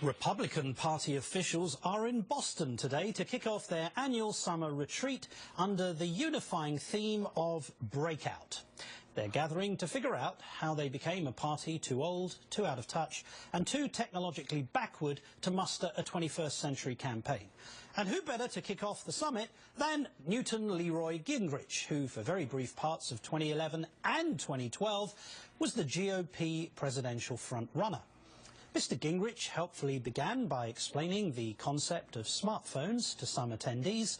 Republican Party officials are in Boston today to kick off their annual summer retreat under the unifying theme of Breakout. They're gathering to figure out how they became a party too old, too out of touch, and too technologically backward to muster a 21st century campaign. And who better to kick off the summit than Newton Leroy Gingrich, who for very brief parts of 2011 and 2012 was the GOP presidential front-runner. Mr. Gingrich helpfully began by explaining the concept of smartphones to some attendees,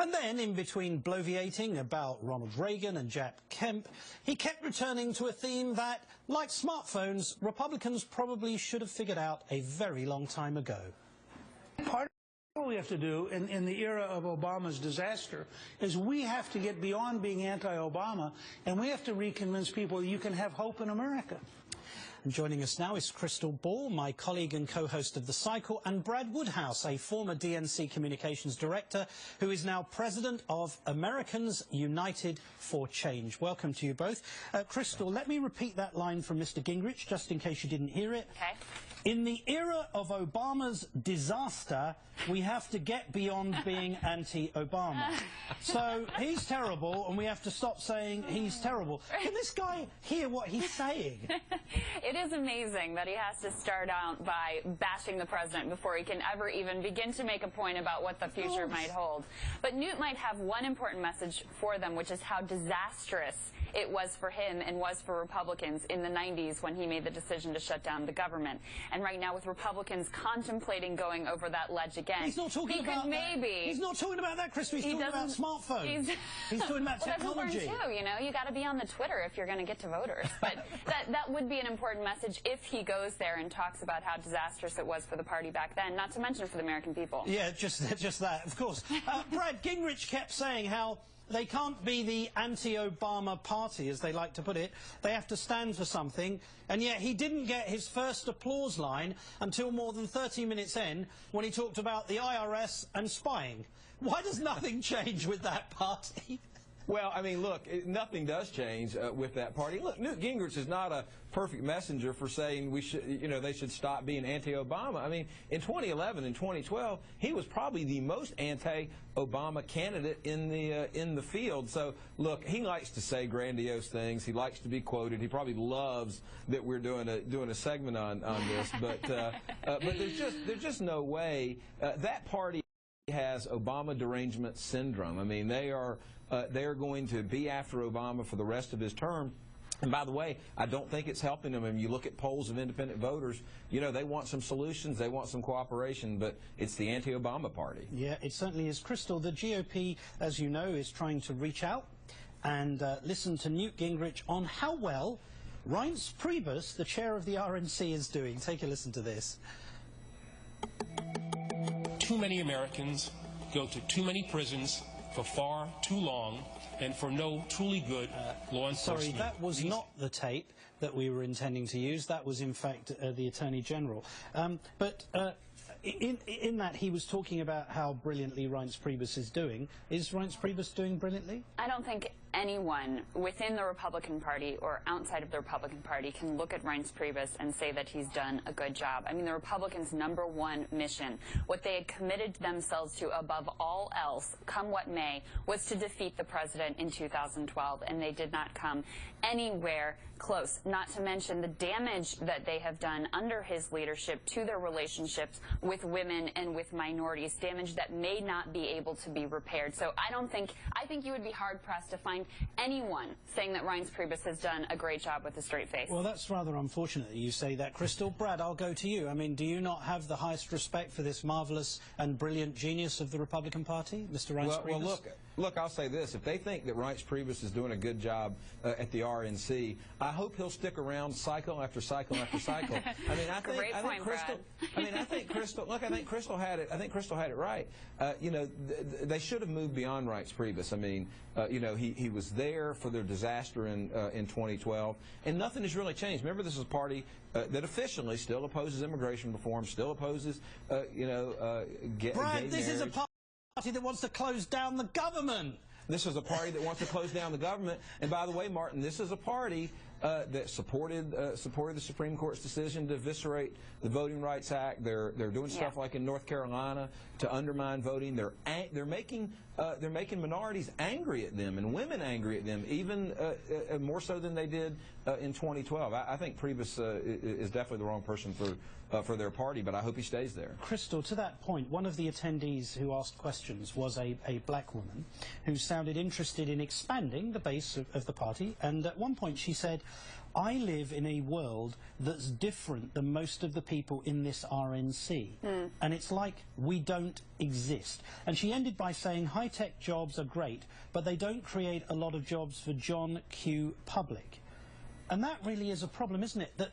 and then, in between bloviating about Ronald Reagan and Jack Kemp, he kept returning to a theme that, like smartphones, Republicans probably should have figured out a very long time ago. Part of what we have to do in the era of Obama's disaster is we have to get beyond being anti-Obama, and we have to reconvince people that you can have hope in America. And joining us now is Crystal Ball, my colleague and co-host of The Cycle, and Brad Woodhouse, a former DNC communications director who is now president of Americans United for Change. Welcome to you both. Crystal, let me repeat that line from Mr. Gingrich, just in case you didn't hear it. Okay. In the era of Obama's disaster, we have to get beyond being anti-Obama. So he's terrible, and we have to stop saying he's terrible. Can this guy hear what he's saying? It is amazing that he has to start out by bashing the president before he can ever even begin to make a point about what the future might hold. But Newt might have one important message for them, which is how disastrous it was for him and was for Republicans in the 90s when he made the decision to shut down the government. And right now, with Republicans contemplating going over that ledge again, he's not talking about maybe. He's not talking about that, Chris. He's talking about smartphones. He's talking about technology. That's important too. You know, you got to be on the Twitter if you're going to get to voters. But that would be an important message if he goes there and talks about how disastrous it was for the party back then. Not to mention for the American people. Yeah, just that, of course. Brad, Gingrich kept saying how they can't be the anti-Obama party, as they like to put it. They have to stand for something. And yet he didn't get his first applause line until more than 30 minutes in, when he talked about the IRS and spying. Why does nothing change with that party? Well, I mean, look, nothing does change with that party. Look, Newt Gingrich is not a perfect messenger for saying we should, they should stop being anti-Obama. I mean, in 2011 and 2012, he was probably the most anti-Obama candidate in the field. So, look, he likes to say grandiose things. He likes to be quoted. He probably loves that we're doing a segment on this. But there's just no way that party has Obama derangement syndrome. I mean, they are going to be after Obama for the rest of his term. And by the way, I don't think it's helping them. When you look at polls of independent voters, they want some solutions, they want some cooperation, but it's the anti-Obama party. Yeah, it certainly is. Crystal, the GOP, as you know, is trying to reach out and listen to Newt Gingrich on how well Reince Priebus, the chair of the RNC, is doing. Take a listen to this. Too many Americans go to too many prisons for far too long and for no truly good law enforcement. Sorry, that was not the tape that we were intending to use. That was, in fact, the Attorney General. But in that, he was talking about how brilliantly Reince Priebus is doing. Is Reince Priebus doing brilliantly? I don't think anyone within the Republican Party or outside of the Republican Party can look at Reince Priebus and say that he's done a good job. I mean, the Republicans' #1 mission, what they had committed themselves to above all else, come what may, was to defeat the president in 2012, and they did not come anywhere close, not to mention the damage that they have done under his leadership to their relationships with women and with minorities, damage that may not be able to be repaired. So I think you would be hard-pressed to find anyone saying that Reince Priebus has done a great job with a straight face. Well, that's rather unfortunate that you say that, Crystal. Brad, I'll go to you. I mean, do you not have the highest respect for this marvelous and brilliant genius of the Republican Party, Mr. Reince Priebus? Well, look, I'll say this. If they think that Reince Priebus is doing a good job at the RNC, I hope he'll stick around cycle after cycle after cycle. I mean, I think Crystal had it. I think Crystal had it right. They should have moved beyond Reince Priebus. I mean, he was there for their disaster in 2012, and nothing has really changed. Remember, this is a party that officially still opposes immigration reform, still opposes, Brad, gay this marriage. is a party that wants to close down the government. This is a party that wants to close down the government. And by the way, Martin, this is a party that supported the Supreme Court's decision to eviscerate the Voting Rights Act. They're doing stuff like in North Carolina to undermine voting. They're making minorities angry at them and women angry at them, even more so than they did in 2012. I think Priebus is definitely the wrong person for their party, but I hope he stays there. Crystal, to that point, one of the attendees who asked questions was a black woman who sounded interested in expanding the base of the party, and at one point she said, I live in a world that's different than most of the people in this RNC, and it's like we don't exist. And she ended by saying high-tech jobs are great, but they don't create a lot of jobs for John Q. Public. And that really is a problem, isn't it? That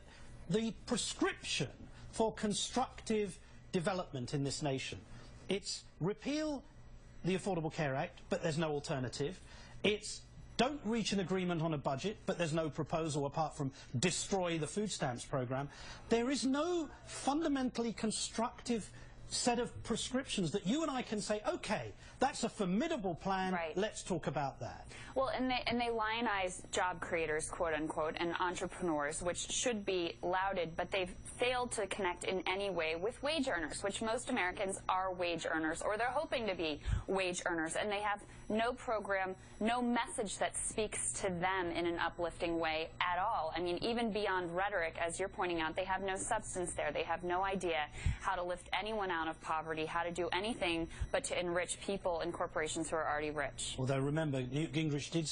the prescription for constructive development in this nation, it's repeal the Affordable Care Act, but there's no alternative. It's don't reach an agreement on a budget, but there's no proposal apart from destroy the food stamps program. There is no fundamentally constructive set of prescriptions that you and I can say, okay, that's a formidable plan, right. Let's talk about that. Well, and they lionize job creators, quote unquote, and entrepreneurs, which should be lauded, but they've failed to connect in any way with wage earners, which most Americans are wage earners, or they're hoping to be wage earners, and they have no program, no message that speaks to them in an uplifting way at all. I mean, even beyond rhetoric, as you're pointing out, they have no substance there. They have no idea how to lift anyone out of poverty, how to do anything but to enrich people and corporations who are already rich. Although remember, Newt Gingrich did